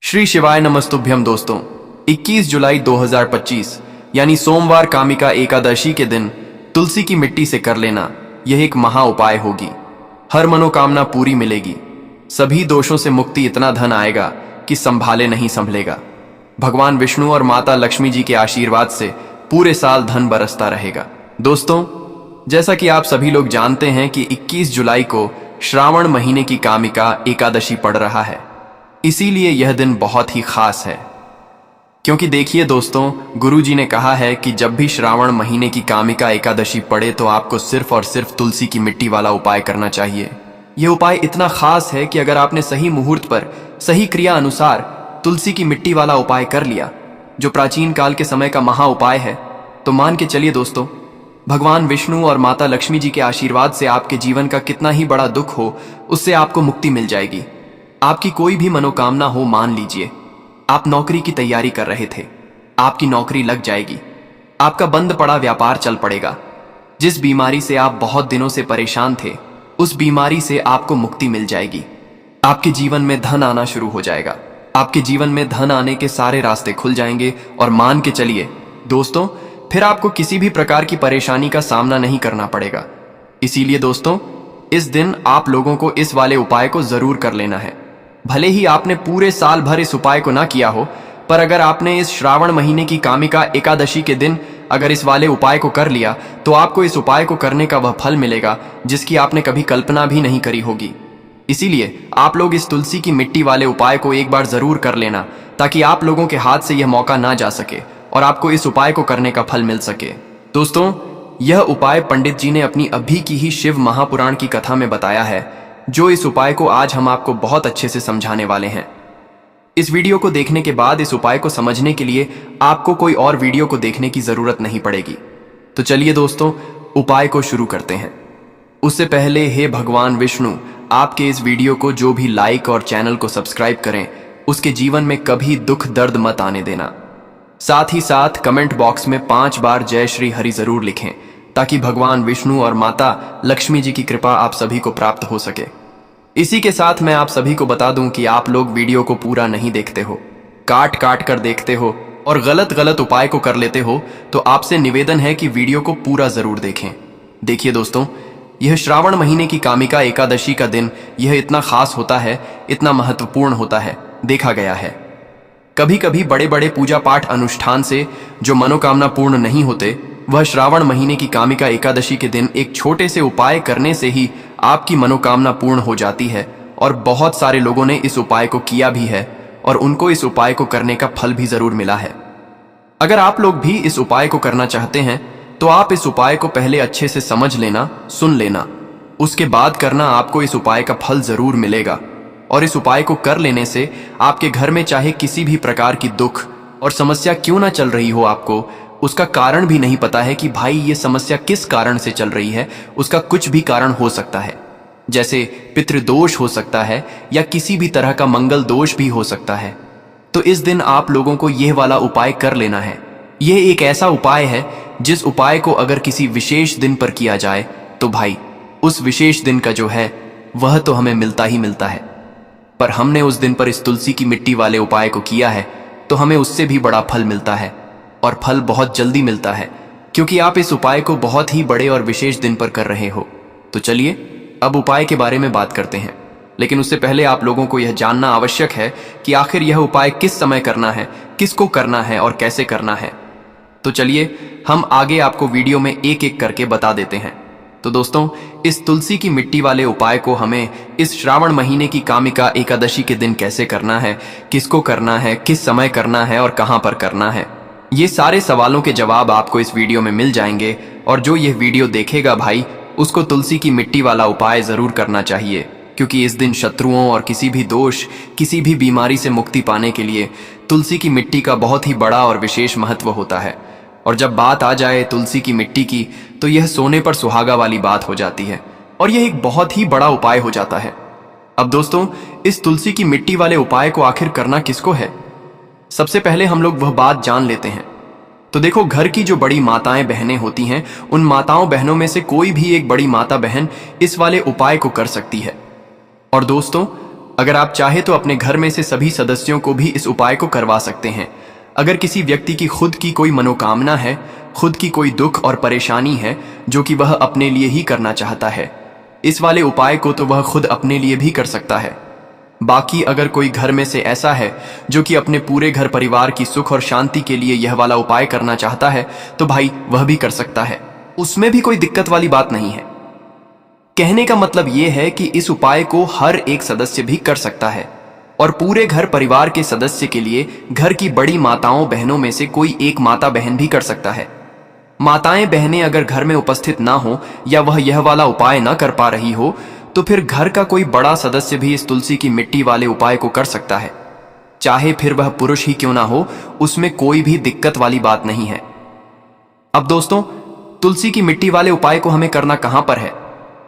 श्री शिवाय नमस्तुभ्यम दोस्तों। 21 जुलाई 2025 यानी सोमवार कामिका एकादशी के दिन तुलसी की मिट्टी से कर लेना यह एक महा उपाय होगी। हर मनोकामना पूरी मिलेगी, सभी दोषों से मुक्ति, इतना धन आएगा कि संभाले नहीं संभलेगा। भगवान विष्णु और माता लक्ष्मी जी के आशीर्वाद से पूरे साल धन बरसता रहेगा। दोस्तों, जैसा कि आप सभी लोग जानते हैं कि 21 जुलाई को श्रावण महीने की कामिका एकादशी पड़ रहा है, इसीलिए यह दिन बहुत ही खास है। क्योंकि देखिए दोस्तों, गुरु जी ने कहा है कि जब भी श्रावण महीने की कामिका एकादशी पड़े तो आपको सिर्फ और सिर्फ तुलसी की मिट्टी वाला उपाय करना चाहिए। यह उपाय इतना खास है कि अगर आपने सही मुहूर्त पर सही क्रिया अनुसार तुलसी की मिट्टी वाला उपाय कर लिया, जो प्राचीन काल के समय का महा उपाय है, तो मान के चलिए दोस्तों, भगवान विष्णु और माता लक्ष्मी जी के आशीर्वाद से आपके जीवन का कितना ही बड़ा दुख हो, उससे आपको मुक्ति मिल जाएगी। आपकी कोई भी मनोकामना हो, मान लीजिए आप नौकरी की तैयारी कर रहे थे, आपकी नौकरी लग जाएगी। आपका बंद पड़ा व्यापार चल पड़ेगा। जिस बीमारी से आप बहुत दिनों से परेशान थे, उस बीमारी से आपको मुक्ति मिल जाएगी। आपके जीवन में धन आना शुरू हो जाएगा। आपके जीवन में धन आने के सारे रास्ते खुल जाएंगे और मान के चलिए दोस्तों, फिर आपको किसी भी प्रकार की परेशानी का सामना नहीं करना पड़ेगा। इसीलिए दोस्तों, इस दिन आप लोगों को इस वाले उपाय को जरूर कर लेना है। भले ही आपने पूरे साल भर इस उपाय को ना किया हो, पर अगर आपने इस श्रावण महीने की कामिका एकादशी के दिन अगर इस वाले उपाय को कर लिया, तो आपको इस उपाय को करने का वह फल मिलेगा जिसकी आपने कभी कल्पना भी नहीं करी होगी। इसीलिए आप लोग इस तुलसी की मिट्टी वाले उपाय को एक बार जरूर कर लेना, ताकि आप लोगों के हाथ से यह मौका ना जा सके और आपको इस उपाय को करने का फल मिल सके। दोस्तों, यह उपाय पंडित जी ने अपनी अभी की ही शिव महापुराण की कथा में बताया है, जो इस उपाय को आज हम आपको बहुत अच्छे से समझाने वाले हैं। इस वीडियो को देखने के बाद इस उपाय को समझने के लिए आपको कोई और वीडियो को देखने की जरूरत नहीं पड़ेगी। तो चलिए दोस्तों, उपाय को शुरू करते हैं। उससे पहले हे भगवान विष्णु, आपके इस वीडियो को जो भी लाइक और चैनल को सब्सक्राइब करें, उसके जीवन में कभी दुख दर्द मत आने देना। साथ ही साथ कमेंट बॉक्स में 5 बार जय श्री हरि जरूर लिखें, ताकि भगवान विष्णु और माता लक्ष्मी जी की कृपा आप सभी को प्राप्त हो सके। इसी के साथ मैं आप सभी को बता दूं कि आप लोग वीडियो को पूरा नहीं देखते हो, काट काट कर देखते हो और गलत गलत उपाय को कर लेते हो, तो आपसे निवेदन है कि वीडियो को पूरा जरूर देखें। देखिए दोस्तों, यह श्रावण महीने की कामिका एकादशी का दिन यह इतना खास होता है, इतना महत्वपूर्ण होता है, देखा गया है। कभी कभी बड़े बड़े पूजा पाठ अनुष्ठान से जो मनोकामना पूर्ण नहीं होते, वह श्रावण महीने की कामिका एकादशी के दिन एक छोटे से उपाय करने से ही आपकी मनोकामना पूर्ण हो जाती है। और बहुत सारे लोगों ने इस उपाय को किया भी है और उनको इस उपाय को करने का फल भी जरूर मिला है। अगर आप लोग भी इस उपाय को करना चाहते हैं, तो आप इस उपाय को पहले अच्छे से समझ लेना, सुन लेना, उसके बाद करना। आपको इस उपाय का फल जरूर मिलेगा। और इस उपाय को कर लेने से आपके घर में चाहे किसी भी प्रकार की दुख और समस्या क्यों ना चल रही हो, आपको उसका कारण भी नहीं पता है कि भाई ये समस्या किस कारण से चल रही है, उसका कुछ भी कारण हो सकता है। जैसे पितृदोष हो सकता है या किसी भी तरह का मंगल दोष भी हो सकता है। तो इस दिन आप लोगों को यह वाला उपाय कर लेना है। यह एक ऐसा उपाय है जिस उपाय को अगर किसी विशेष दिन पर किया जाए, तो भाई उस विशेष दिन का जो है वह तो हमें मिलता ही मिलता है। पर हमने उस दिन पर इस तुलसी की मिट्टी वाले उपाय को किया है, तो हमें उससे भी बड़ा फल मिलता है, और फल बहुत जल्दी मिलता है, क्योंकि आप इस उपाय को बहुत ही बड़े और विशेष दिन पर कर रहे हो। तो चलिए अब उपाय के बारे में बात करते हैं। लेकिन उससे पहले आप लोगों को यह जानना आवश्यक है कि आखिर यह उपाय किस समय करना है, किसको करना है और कैसे करना है। तो चलिए हम आगे आपको वीडियो में एक एक करके बता देते हैं। तो दोस्तों, इस तुलसी की मिट्टी वाले उपाय को हमें इस श्रावण महीने की कामिका एकादशी के दिन कैसे करना है, किसको करना है, किस समय करना है और कहां पर करना है, ये सारे सवालों के जवाब आपको इस वीडियो में मिल जाएंगे। और जो यह वीडियो देखेगा भाई, उसको तुलसी की मिट्टी वाला उपाय जरूर करना चाहिए, क्योंकि इस दिन शत्रुओं और किसी भी दोष, किसी भी बीमारी से मुक्ति पाने के लिए तुलसी की मिट्टी का बहुत ही बड़ा और विशेष महत्व होता है। और जब बात आ जाए तुलसी की मिट्टी की, तो यह सोने पर सुहागा वाली बात हो जाती है और यह एक बहुत ही बड़ा उपाय हो जाता है। अब दोस्तों, इस तुलसी की मिट्टी वाले उपाय को आखिर करना किसको है, सबसे पहले हम लोग वह बात जान लेते हैं। तो देखो, घर की जो बड़ी माताएं बहनें होती हैं, उन माताओं बहनों में से कोई भी एक बड़ी माता बहन इस वाले उपाय को कर सकती है। और दोस्तों, अगर आप चाहे तो अपने घर में से सभी सदस्यों को भी इस उपाय को करवा सकते हैं। अगर किसी व्यक्ति की खुद की कोई मनोकामना है, खुद की कोई दुख और परेशानी है जो कि वह अपने लिए ही करना चाहता है, इस वाले उपाय को तो वह खुद अपने लिए भी कर सकता है। बाकी अगर कोई घर में से ऐसा है जो कि अपने पूरे घर परिवार की सुख और शांति के लिए यह वाला उपाय करना चाहता है, तो भाई वह भी कर सकता है, उसमें भी कोई दिक्कत वाली बात नहीं है। कहने का मतलब यह है कि इस उपाय को हर एक सदस्य भी कर सकता है और पूरे घर परिवार के सदस्य के लिए घर की बड़ी माताओं बहनों में से कोई एक माता बहन भी कर सकता है। माताएं बहनें अगर घर में उपस्थित ना हो या वह यह वाला उपाय ना कर पा रही हो, तो फिर घर का कोई बड़ा सदस्य भी इस तुलसी की मिट्टी वाले उपाय को कर सकता है, चाहे फिर वह पुरुष ही क्यों ना हो, उसमें कोई भी दिक्कत वाली बात नहीं है। अब दोस्तों, तुलसी की मिट्टी वाले उपाय को हमें करना कहां पर है?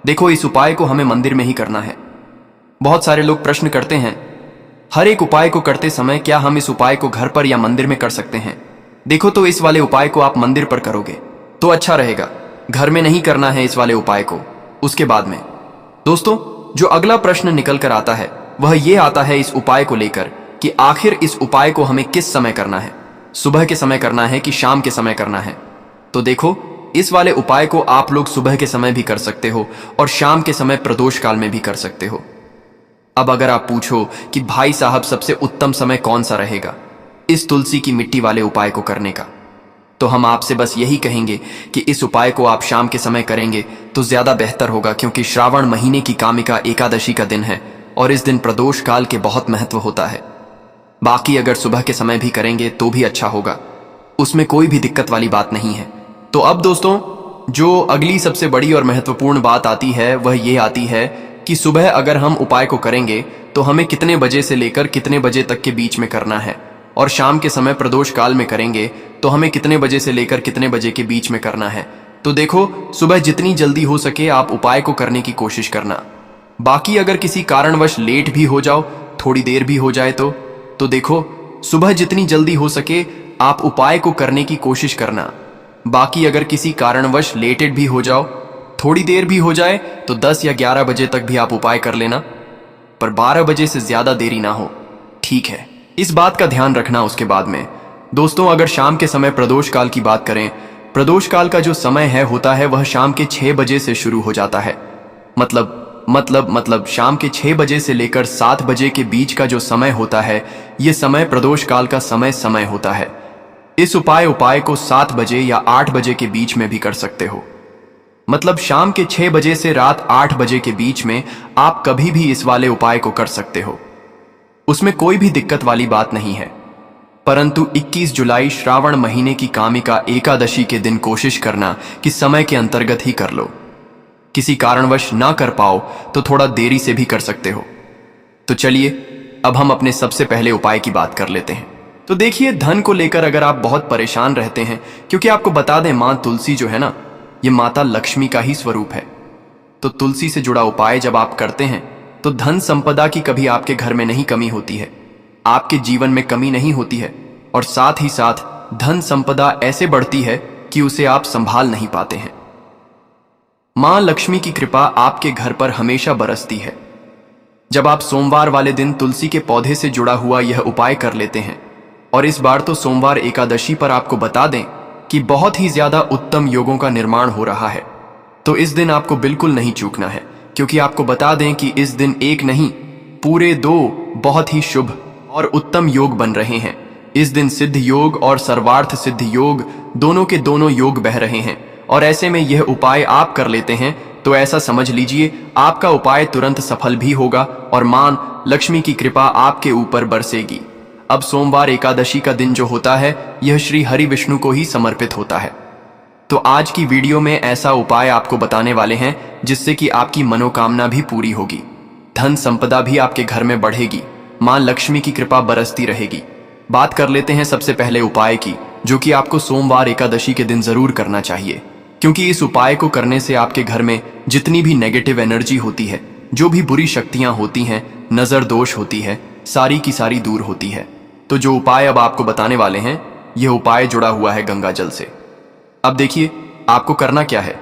देखो, इस उपाय को हमें मंदिर में ही करना है। बहुत सारे लोग प्रश्न करते हैं, हर एक उपाय को करते समय क्या हम इस उपाय को घर पर या मंदिर में कर सकते हैं? देखो, तो इस वाले उपाय को आप मंदिर पर करोगे तो अच्छा रहेगा, घर में नहीं करना है इस वाले उपाय को। उसके बाद में दोस्तों, जो अगला प्रश्न निकल कर आता है वह यह आता है इस उपाय को लेकर कि आखिर इस उपाय को हमें किस समय करना है, सुबह के समय करना है कि शाम के समय करना है? तो देखो, इस वाले उपाय को आप लोग सुबह के समय भी कर सकते हो और शाम के समय प्रदोष काल में भी कर सकते हो। अब अगर आप पूछो कि भाई साहब सबसे उत्तम समय कौन सा रहेगा इस तुलसी की मिट्टी वाले उपाय को करने का, तो हम आपसे बस यही कहेंगे कि इस उपाय को आप शाम के समय करेंगे तो ज्यादा बेहतर होगा, क्योंकि श्रावण महीने की कामिका एकादशी का दिन है और इस दिन प्रदोष काल के बहुत महत्व होता है। बाकी अगर सुबह के समय भी करेंगे तो भी अच्छा होगा, उसमें कोई भी दिक्कत वाली बात नहीं है। तो अब दोस्तों, जो अगली सबसे बड़ी और महत्वपूर्ण बात आती है वह ये आती है कि सुबह अगर हम उपाय को करेंगे तो हमें कितने बजे से लेकर कितने बजे तक के बीच में करना है, और शाम के समय प्रदोष काल में करेंगे तो हमें कितने बजे से लेकर कितने बजे के बीच में करना है। तो देखो, सुबह जितनी जल्दी हो सके आप उपाय को करने की कोशिश करना। बाकी अगर किसी कारणवश लेट भी हो जाओ, थोड़ी देर भी हो जाए तो देखो, सुबह जितनी जल्दी हो सके आप उपाय को करने की कोशिश करना। बाकी अगर किसी कारणवश लेटेड भी हो जाओ, थोड़ी देर भी हो जाए, तो 10 या 11 बजे तक भी आप उपाय कर लेना, पर 12 बजे से ज्यादा देरी ना हो, ठीक है? इस बात का ध्यान रखना। उसके बाद में दोस्तों, अगर शाम के समय प्रदोष काल की बात करें, प्रदोष काल का जो समय है होता है वह शाम के 6 बजे से शुरू हो जाता है। मतलब शाम के 6 बजे से लेकर 7 बजे के बीच का जो समय होता है, यह समय प्रदोष काल का समय होता है। इस उपाय को 7 बजे या 8 बजे के बीच में भी कर सकते हो। मतलब शाम के 6 बजे से रात 8 बजे के बीच में आप कभी भी इस वाले उपाय को कर सकते हो, उसमें कोई भी दिक्कत वाली बात नहीं है। परंतु 21 जुलाई श्रावण महीने की कामिका एकादशी के दिन कोशिश करना कि समय के अंतर्गत ही कर लो। किसी कारणवश ना कर पाओ तो थोड़ा देरी से भी कर सकते हो। तो चलिए, अब हम अपने सबसे पहले उपाय की बात कर लेते हैं। तो देखिए, धन को लेकर अगर आप बहुत परेशान रहते हैं, क्योंकि आपको बता दें, मां तुलसी जो है ना, ये माता लक्ष्मी का ही स्वरूप है। तो तुलसी से जुड़ा उपाय जब आप करते हैं तो धन संपदा की कभी आपके घर में नहीं कमी होती है, आपके जीवन में कमी नहीं होती है, और साथ ही साथ धन संपदा ऐसे बढ़ती है कि उसे आप संभाल नहीं पाते हैं। मां लक्ष्मी की कृपा आपके घर पर हमेशा बरसती है। जब आप सोमवार वाले दिन तुलसी के पौधे से जुड़ा हुआ यह उपाय कर लेते हैं, और इस बार तो सोमवार एकादशी पर आपको बता दें कि बहुत ही ज्यादा उत्तम योगों का निर्माण हो रहा है, तो इस दिन आपको बिल्कुल नहीं चूकना है, क्योंकि आपको बता दें कि इस दिन एक नहीं, पूरे 2 बहुत ही शुभ और उत्तम योग बन रहे हैं। इस दिन सिद्ध योग और सर्वार्थ सिद्ध योग, दोनों के दोनों योग बह रहे हैं, और ऐसे में यह उपाय आप कर लेते हैं तो ऐसा समझ लीजिए आपका उपाय तुरंत सफल भी होगा और मां लक्ष्मी की कृपा आपके ऊपर बरसेगी। अब सोमवार एकादशी का दिन जो होता है, यह श्री हरि विष्णु को ही समर्पित होता है। तो आज की वीडियो में ऐसा उपाय आपको बताने वाले हैं जिससे कि आपकी मनोकामना भी पूरी होगी, धन संपदा भी आपके घर में बढ़ेगी, मां लक्ष्मी की कृपा बरसती रहेगी। बात कर लेते हैं सबसे पहले उपाय की, जो कि आपको सोमवार एकादशी के दिन जरूर करना चाहिए, क्योंकि इस उपाय को करने से आपके घर में जितनी भी नेगेटिव एनर्जी होती है, जो भी बुरी शक्तियां होती हैं, नजर दोष होती है, सारी की सारी दूर होती है। तो जो उपाय अब आपको बताने वाले हैं, यह उपाय जुड़ा हुआ है गंगा जल से। अब देखिए, आपको करना क्या है।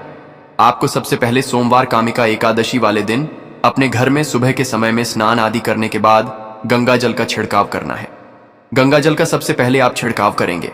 आपको सबसे पहले सोमवार कामिका एकादशी वाले दिन अपने घर में सुबह के समय में स्नान आदि करने के बाद गंगा जल का छिड़काव करना है। गंगा जल का सबसे पहले आप छिड़काव करेंगे।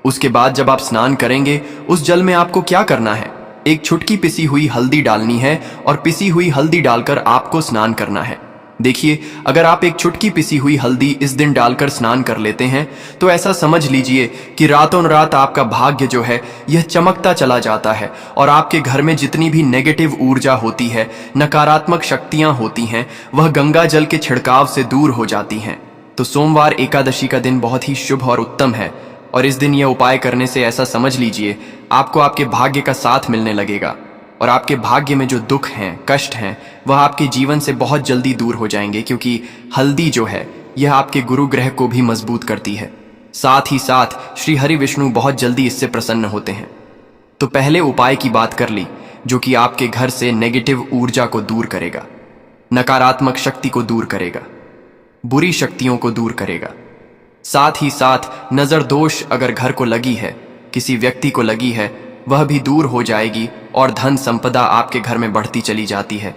उसके बाद जब आप स्नान करेंगे उस जल में आपको क्या करना है, एक चुटकी पिसी हुई हल्दी डालनी है और पिसी हुई हल्दी डालकर आपको स्नान करना है। देखिए, अगर आप एक चुटकी पिसी हुई हल्दी इस दिन डालकर स्नान कर लेते हैं तो ऐसा समझ लीजिए कि रातों रात आपका भाग्य जो है यह चमकता चला जाता है और आपके घर में जितनी भी नेगेटिव ऊर्जा होती है, नकारात्मक शक्तियां होती हैं, वह गंगा जल के छिड़काव से दूर हो जाती हैं। तो सोमवार एकादशी का दिन बहुत ही शुभ और उत्तम है और इस दिन यह उपाय करने से ऐसा समझ लीजिए आपको आपके भाग्य का साथ मिलने लगेगा और आपके भाग्य में जो दुख हैं, कष्ट हैं, वह आपके जीवन से बहुत जल्दी दूर हो जाएंगे, क्योंकि हल्दी जो है यह आपके गुरु ग्रह को भी मजबूत करती है। साथ ही साथ श्री हरि विष्णु बहुत जल्दी इससे प्रसन्न होते हैं। तो पहले उपाय की बात कर ली, जो कि आपके घर से नेगेटिव ऊर्जा को दूर करेगा, नकारात्मक शक्ति को दूर करेगा, बुरी शक्तियों को दूर करेगा। साथ ही साथ नजर दोष अगर घर को लगी है, किसी व्यक्ति को लगी है, वह भी दूर हो जाएगी और धन संपदा आपके घर में बढ़ती चली जाती है।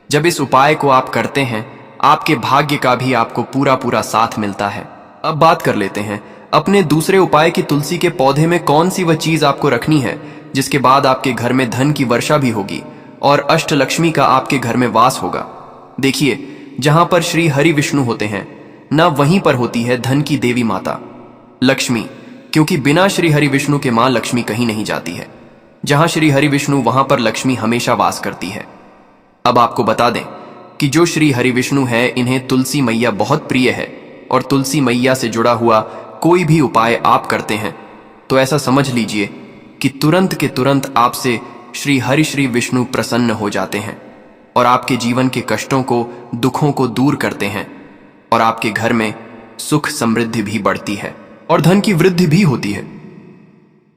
जब इस उपाय को आप करते हैं, आपके भाग्य का भी आपको पूरा पूरा साथ मिलता है। अब बात कर लेते हैं अपने दूसरे उपाय की। तुलसी के पौधे में कौन सी वह चीज आपको रखनी है जिसके बाद आपके घर में धन की वर्षा भी होगी और अष्टलक्ष्मी का आपके घर में वास होगा। देखिए, जहां पर श्री हरि विष्णु होते हैं ना, वहीं पर होती है धन की देवी माता लक्ष्मी, क्योंकि बिना श्री हरि विष्णु के मां लक्ष्मी कहीं नहीं जाती है। जहां श्री हरि विष्णु वहां पर लक्ष्मी हमेशा वास करती है। अब आपको बता दें कि जो श्री हरि विष्णु है, इन्हें तुलसी मैया बहुत प्रिय है और तुलसी मैया से जुड़ा हुआ कोई भी उपाय आप करते हैं तो ऐसा समझ लीजिए कि तुरंत के तुरंत आपसे श्री विष्णु प्रसन्न हो जाते हैं और आपके जीवन के कष्टों को, दुखों को दूर करते हैं और आपके घर में सुख समृद्धि भी बढ़ती है और धन की वृद्धि भी होती है।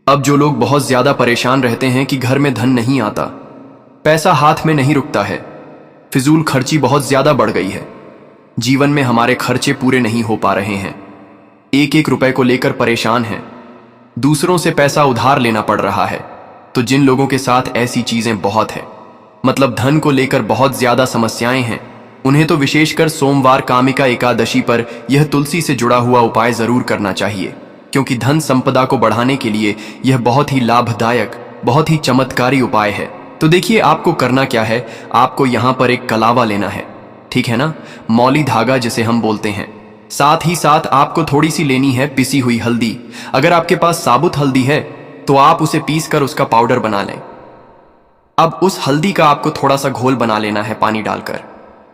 अब जो लोग बहुत ज्यादा परेशान रहते हैं कि घर में धन नहीं आता, पैसा हाथ में नहीं रुकता है, फिजूल खर्ची बहुत ज्यादा बढ़ गई है, जीवन में हमारे खर्चे पूरे नहीं हो पा रहे हैं, एक एक रुपए को लेकर परेशान हैं, दूसरों से पैसा उधार लेना पड़ रहा है, तो जिन लोगों के साथ ऐसी चीजें बहुत है, मतलब धन को लेकर बहुत ज्यादा समस्याएं हैं, उन्हें तो विशेषकर सोमवार कामिका एकादशी पर यह तुलसी से जुड़ा हुआ उपाय जरूर करना चाहिए, क्योंकि धन संपदा को बढ़ाने के लिए यह बहुत ही लाभदायक, बहुत ही चमत्कारी उपाय है। तो देखिए, आपको करना क्या है, आपको यहां पर एक कलावा लेना है, ठीक है ना, मौली धागा जिसे हम बोलते हैं। साथ ही साथ आपको थोड़ी सी लेनी है पिसी हुई हल्दी। अगर आपके पास साबुत हल्दी है तो आप उसे पीस कर उसका पाउडर बना लें। अब उस हल्दी का आपको थोड़ा सा घोल बना लेना है पानी डालकर,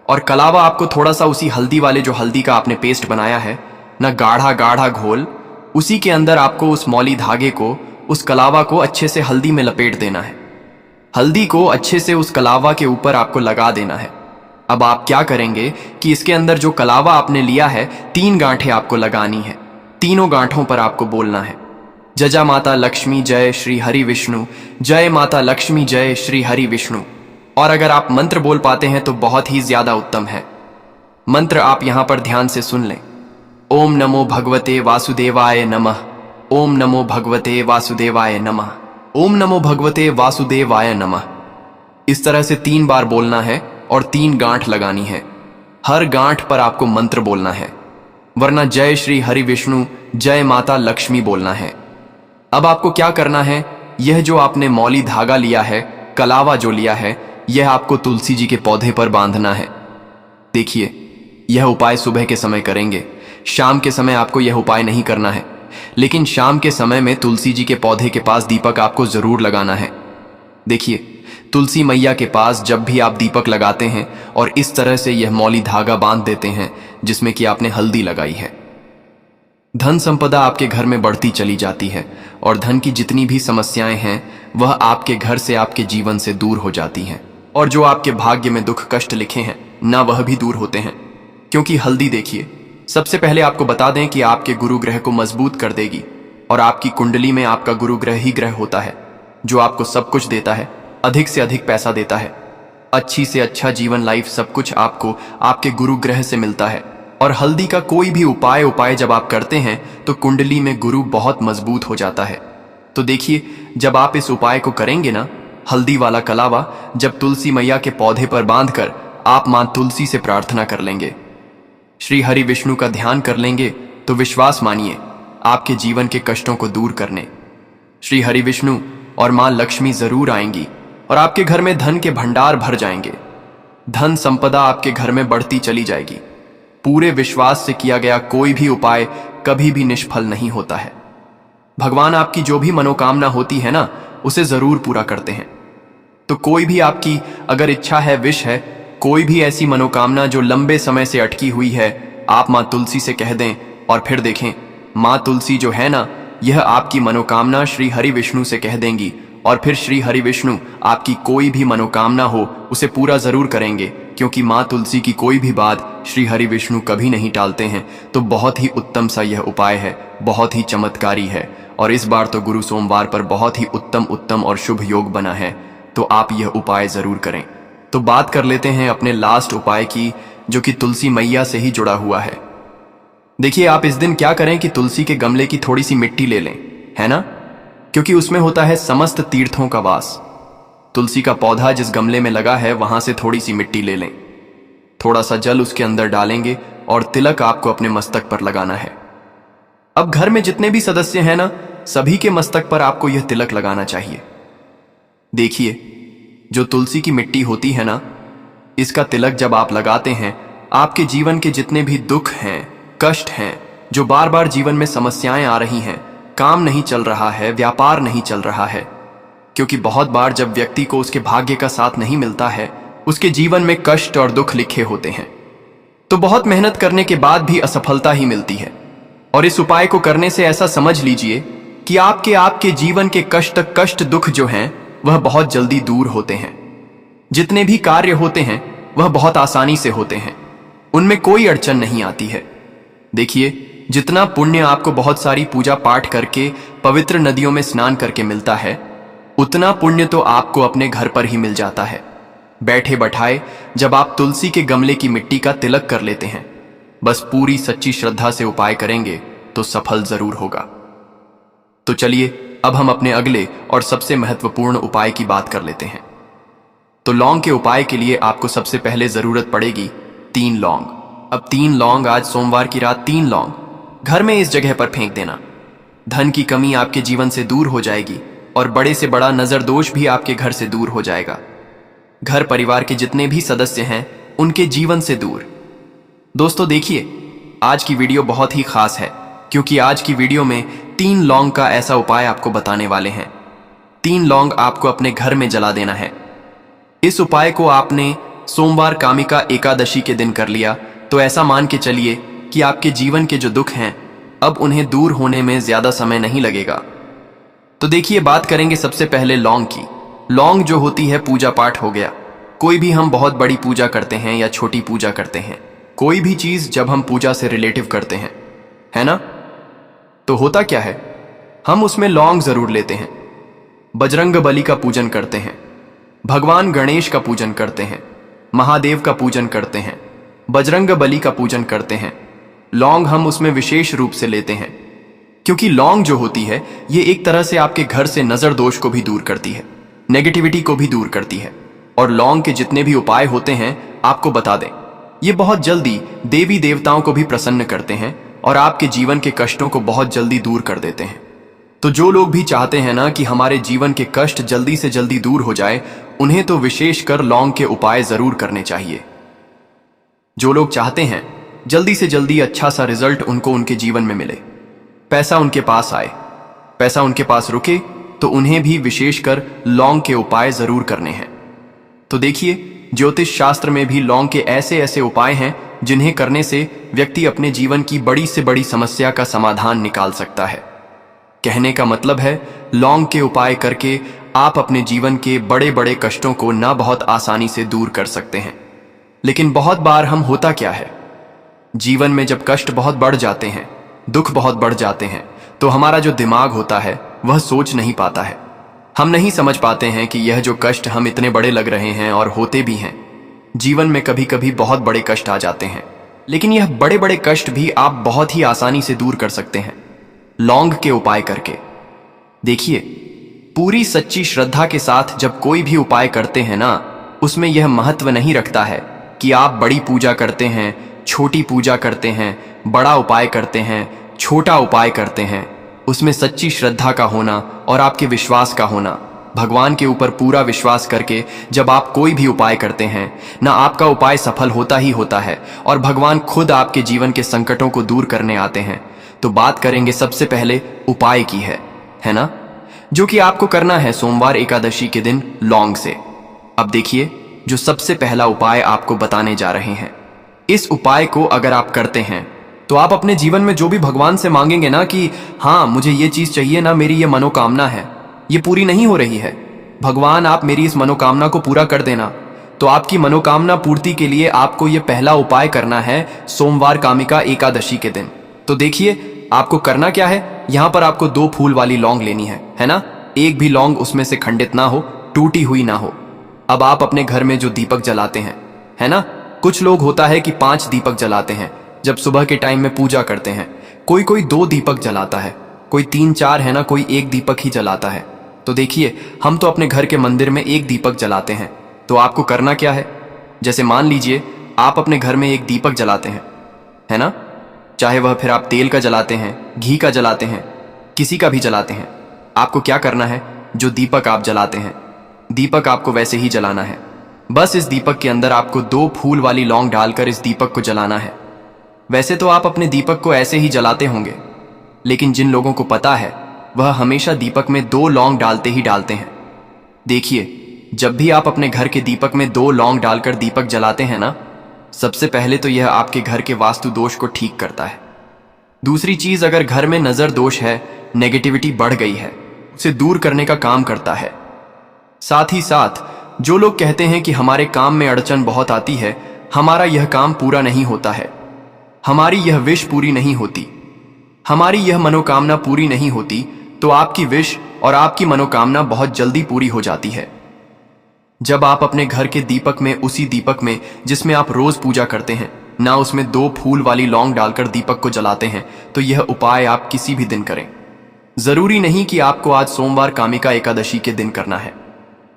और कलावा आपको थोड़ा सा उसी हल्दी वाले जो हल्दी का आपने पेस्ट बनाया है ना, गाढ़ा गाढ़ा घोल, उसी के अंदर आपको उस मौली धागे को, उस कलावा को अच्छे से हल्दी में लपेट देना है। हल्दी को अच्छे से उस कलावा के ऊपर आपको लगा देना है। अब आप क्या करेंगे कि इसके अंदर जो कलावा आपने लिया है, 3 गांठें आपको लगानी है। तीनों गांठों पर आपको बोलना है, जय माता लक्ष्मी जय श्री हरि विष्णु, जय माता लक्ष्मी जय श्री हरि विष्णु। और अगर आप मंत्र बोल पाते हैं तो बहुत ही ज्यादा उत्तम है। मंत्र आप यहां पर ध्यान से सुन लें। ओम नमो भगवते वासुदेवाय नमः, ओम नमो भगवते वासुदेवाय नमः, ओम नमो भगवते वासुदेवाय नमः। इस तरह से 3 बार बोलना है और 3 गांठ लगानी है। हर गांठ पर आपको मंत्र बोलना है, वरना जय श्री हरि विष्णु, जय माता लक्ष्मी बोलना है। अब आपको क्या करना है, यह जो आपने मौली धागा लिया है, कलावा जो लिया है, यह आपको तुलसी जी के पौधे पर बांधना है। देखिए, यह उपाय सुबह के समय करेंगे, शाम के समय आपको यह उपाय नहीं करना है, लेकिन शाम के समय में तुलसी जी के पौधे के पास दीपक आपको जरूर लगाना है। देखिए, तुलसी मैया के पास जब भी आप दीपक लगाते हैं और इस तरह से यह मौली धागा बांध देते हैं जिसमें कि आपने हल्दी लगाई है, धन संपदा आपके घर में बढ़ती चली जाती है और धन की जितनी भी समस्याएं हैं वह आपके घर से, आपके जीवन से दूर हो जाती हैं, और जो आपके भाग्य में दुख कष्ट लिखे हैं ना, वह भी दूर होते हैं। क्योंकि हल्दी, देखिए, सबसे पहले आपको बता दें कि आपके गुरु ग्रह को मजबूत कर देगी और आपकी कुंडली में आपका गुरु ग्रह ही ग्रह होता है जो आपको सब कुछ देता है, अधिक से अधिक पैसा देता है, अच्छी से अच्छा जीवन, लाइफ, सब कुछ आपको आपके गुरु ग्रह से मिलता है। और हल्दी का कोई भी उपाय जब आप करते हैं तो कुंडली में गुरु बहुत मजबूत हो जाता है। तो देखिए, जब आप इस उपाय को करेंगे ना, हल्दी वाला कलावा जब तुलसी मैया के पौधे पर बांधकर आप मां तुलसी से प्रार्थना कर लेंगे, श्री हरि विष्णु का ध्यान कर लेंगे, तो विश्वास मानिए आपके जीवन के कष्टों को दूर करने श्री हरि विष्णु और मां लक्ष्मी जरूर आएंगी और आपके घर में धन के भंडार भर जाएंगे। धन संपदा आपके घर में बढ़ती चली जाएगी। पूरे विश्वास से किया गया कोई भी उपाय कभी भी निष्फल नहीं होता है। भगवान आपकी जो भी मनोकामना होती है ना, उसे जरूर पूरा करते हैं। तो कोई भी आपकी अगर इच्छा है, विश है, कोई भी ऐसी मनोकामना जो लंबे समय से अटकी हुई है, आप मां तुलसी से कह दें और फिर देखें मां तुलसी जो है ना, यह आपकी मनोकामना श्री हरि विष्णु से कह देंगी और फिर श्री हरि विष्णु आपकी कोई भी मनोकामना हो उसे पूरा जरूर करेंगे, क्योंकि मां तुलसी की कोई भी बात श्री हरि विष्णु कभी नहीं टालते हैं। तो बहुत ही उत्तम सा यह उपाय है, बहुत ही चमत्कारी है और इस बार तो गुरु सोमवार पर बहुत ही उत्तम और शुभ योग बना है, तो आप यह उपाय जरूर करें। तो बात कर लेते हैं अपने लास्ट उपाय की, जो कि तुलसी मैया से ही जुड़ा हुआ है। देखिए, आप इस दिन क्या करें कि तुलसी के गमले की थोड़ी सी मिट्टी ले लें, है ना, क्योंकि उसमें होता है समस्त तीर्थों का वास। तुलसी का पौधा जिस गमले में लगा है वहां से थोड़ी सी मिट्टी ले लें, थोड़ा सा जल उसके अंदर डालेंगे और तिलक आपको अपने मस्तक पर लगाना है। अब घर में जितने भी सदस्य हैं ना, सभी के मस्तक पर आपको यह तिलक लगाना चाहिए। देखिए, जो तुलसी की मिट्टी होती है ना, इसका तिलक जब आप लगाते हैं, आपके जीवन के जितने भी दुख हैं, कष्ट हैं, जो बार बार जीवन में समस्याएं आ रही हैं, काम नहीं चल रहा है, व्यापार नहीं चल रहा है, क्योंकि बहुत बार जब व्यक्ति को उसके भाग्य का साथ नहीं मिलता है, उसके जीवन में कष्ट और दुख लिखे होते हैं, तो बहुत मेहनत करने के बाद भी असफलता ही मिलती है। और इस उपाय को करने से ऐसा समझ लीजिए कि आपके जीवन के कष्ट दुख जो हैं वह बहुत जल्दी दूर होते हैं। जितने भी कार्य होते हैं वह बहुत आसानी से होते हैं, उनमें कोई अड़चन नहीं आती है। देखिए, जितना पुण्य आपको बहुत सारी पूजा पाठ करके, पवित्र नदियों में स्नान करके मिलता है, उतना पुण्य तो आपको अपने घर पर ही मिल जाता है, बैठे बैठाए जब आप तुलसी के गमले की मिट्टी का तिलक कर लेते हैं। बस पूरी सच्ची श्रद्धा से उपाय करेंगे तो सफल जरूर होगा। तो चलिए, अब हम अपने अगले और सबसे महत्वपूर्ण उपाय की बात कर लेते हैं। तो लौंग के उपाय के लिए आपको सबसे पहले जरूरत पड़ेगी 3 लौंग। अब 3 लौंग, आज सोमवार की रात 3 लौंग घर में इस जगह पर फेंक देना। धन की कमी आपके जीवन से दूर हो जाएगी और बड़े से बड़ा नजर दोष भी आपके घर से दूर हो जाएगा। घर परिवार के जितने भी सदस्य हैं उनके जीवन से दूर। दोस्तों देखिए, आज की वीडियो बहुत ही खास है, क्योंकि आज की वीडियो में 3 लौंग का ऐसा उपाय आपको बताने वाले हैं। 3 लौंग आपको अपने घर में जला देना है। इस उपाय को आपने सोमवार कामिका एकादशी के दिन कर लिया तो ऐसा मान के चलिए कि आपके जीवन के जो दुख हैं अब उन्हें दूर होने में ज्यादा समय नहीं लगेगा। तो देखिए, बात करेंगे सबसे पहले लौंग की। लौंग जो होती है, पूजा पाठ हो गया, कोई भी हम बहुत बड़ी पूजा करते हैं या छोटी पूजा करते हैं, कोई भी चीज जब हम पूजा से रिलेटिव करते हैं, है ना, तो होता क्या है, हम उसमें लौंग जरूर लेते हैं। बजरंग बली का पूजन करते हैं, भगवान गणेश का पूजन करते हैं, महादेव का पूजन करते हैं, बजरंग बली का पूजन करते हैं। लौंग हम उसमें विशेष रूप से लेते हैं, क्योंकि लौंग जो होती है ये एक तरह से आपके घर से नजर दोष को भी दूर करती है, नेगेटिविटी को भी दूर करती है। और लौंग के जितने भी उपाय होते हैं आपको बता दें, ये बहुत जल्दी देवी देवताओं को भी प्रसन्न करते हैं और आपके जीवन के कष्टों को बहुत जल्दी दूर कर देते हैं। तो जो लोग भी चाहते हैं ना कि हमारे जीवन के कष्ट जल्दी से जल्दी दूर हो जाए, उन्हें तो विशेषकर लौंग के उपाय जरूर करने चाहिए। जो लोग चाहते हैं जल्दी से जल्दी अच्छा सा रिजल्ट उनको उनके जीवन में मिले, पैसा उनके पास आए, पैसा उनके पास रुके, तो उन्हें भी विशेषकर लौंग के उपाय जरूर करने हैं। तो देखिए, ज्योतिष शास्त्र में भी लौंग के ऐसे ऐसे उपाय हैं जिन्हें करने से व्यक्ति अपने जीवन की बड़ी से बड़ी समस्या का समाधान निकाल सकता है। कहने का मतलब है, लौंग के उपाय करके आप अपने जीवन के बड़े बड़े कष्टों को ना बहुत आसानी से दूर कर सकते हैं। लेकिन बहुत बार हम होता क्या है, जीवन में जब कष्ट बहुत बढ़ जाते हैं, दुख बहुत बढ़ जाते हैं, तो हमारा जो दिमाग होता है वह सोच नहीं पाता है। हम नहीं समझ पाते हैं कि यह जो कष्ट हम इतने बड़े लग रहे हैं और होते भी हैं। जीवन में कभी कभी बहुत बड़े कष्ट आ जाते हैं, लेकिन यह बड़े बड़े कष्ट भी आप बहुत ही आसानी से दूर कर सकते हैं लौंग के उपाय करके। देखिए, पूरी सच्ची श्रद्धा के साथ जब कोई भी उपाय करते हैं ना, उसमें यह महत्व नहीं रखता है कि आप बड़ी पूजा करते हैं, छोटी पूजा करते हैं, बड़ा उपाय करते हैं, छोटा उपाय करते हैं, उसमें सच्ची श्रद्धा का होना और आपके विश्वास का होना, भगवान के ऊपर पूरा विश्वास करके जब आप कोई भी उपाय करते हैं ना, आपका उपाय सफल होता ही होता है और भगवान खुद आपके जीवन के संकटों को दूर करने आते हैं। तो बात करेंगे सबसे पहले उपाय की है ना, जो कि आपको करना है सोमवार एकादशी के दिन लौंग से। अब देखिए, जो सबसे पहला उपाय आपको बताने जा रहे हैं, इस उपाय को अगर आप करते हैं तो आप अपने जीवन में जो भी भगवान से मांगेंगे ना कि हाँ मुझे ये चीज चाहिए ना, मेरी ये मनोकामना है, ये पूरी नहीं हो रही है, भगवान आप मेरी इस मनोकामना को पूरा कर देना, तो आपकी मनोकामना पूर्ति के लिए आपको ये पहला उपाय करना है सोमवार कामिका एकादशी के दिन। तो देखिए आपको करना क्या है, यहाँ पर आपको 2 फूल वाली लौंग लेनी है ना, एक भी लौंग उसमें से खंडित ना हो, टूटी हुई ना हो। अब आप अपने घर में जो दीपक जलाते हैं, है ना, कुछ लोग होता है कि 5 दीपक जलाते हैं जब सुबह के टाइम में पूजा करते हैं, कोई 2 दीपक जलाता है, कोई 3-4 है ना, कोई 1 दीपक ही जलाता है। तो देखिए हम तो अपने घर के मंदिर में 1 दीपक जलाते हैं। तो आपको करना क्या है, जैसे मान लीजिए आप अपने घर में 1 दीपक जलाते हैं, है ना, चाहे वह फिर आप तेल का जलाते हैं, घी का जलाते हैं, किसी का भी जलाते हैं, आपको क्या करना है, जो दीपक आप जलाते हैं, दीपक आपको वैसे ही जलाना है। बस इस दीपक के अंदर आपको 2 फूल वाली लौंग डालकर इस दीपक को जलाना है। वैसे तो आप अपने दीपक को ऐसे ही जलाते होंगे, लेकिन जिन लोगों को पता है वह हमेशा दीपक में 2 लौंग डालते ही डालते हैं। देखिए जब भी आप अपने घर के दीपक में 2 लौंग डालकर दीपक जलाते हैं ना, सबसे पहले तो यह आपके घर के वास्तु दोष को ठीक करता है। दूसरी चीज, अगर घर में नजर दोष है, नेगेटिविटी बढ़ गई है, उसे दूर करने का काम करता है। साथ ही साथ जो लोग कहते हैं कि हमारे काम में अड़चन बहुत आती है, हमारा यह काम पूरा नहीं होता है, हमारी यह विश पूरी नहीं होती, हमारी यह मनोकामना पूरी नहीं होती, तो आपकी विश और आपकी मनोकामना बहुत जल्दी पूरी हो जाती है। जब आप अपने घर के दीपक में, उसी दीपक में जिसमें आप रोज पूजा करते हैं ना, उसमें 2 फूल वाली लौंग डालकर दीपक को जलाते हैं, तो यह उपाय आप किसी भी दिन करें। जरूरी नहीं कि आपको आज सोमवार कामिका एकादशी के दिन करना है।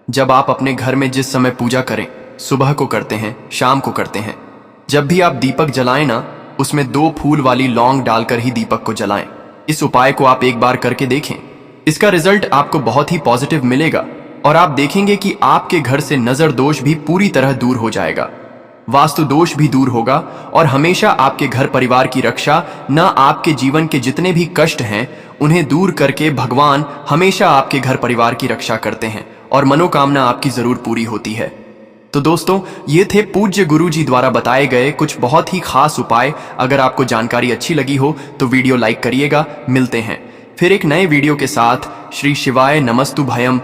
जब आप अपने घर में जिस समय पूजा करें, सुबह को करते हैं, शाम को करते हैं, जब भी आप दीपक जलाएं ना, उसमें 2 फूल वाली लौंग डालकर ही दीपक को जलाएं। इस उपाय को आप एक बार करके देखें, इसका रिजल्ट आपको बहुत ही पॉजिटिव मिलेगा और आप देखेंगे कि आपके घर से नजर दोष भी पूरी तरह दूर हो जाएगा, वास्तु दोष भी दूर होगा और हमेशा आपके घर परिवार की रक्षा, न आपके जीवन के जितने भी कष्ट हैं उन्हें दूर करके भगवान हमेशा आपके घर परिवार की रक्षा करते हैं और मनोकामना आपकी जरूर पूरी होती है। तो दोस्तों, ये थे पूज्य गुरु जी द्वारा बताए गए कुछ बहुत ही खास उपाय। अगर आपको जानकारी अच्छी लगी हो तो वीडियो लाइक करिएगा। मिलते हैं फिर एक नए वीडियो के साथ। श्री शिवाय नमस्तु भयम।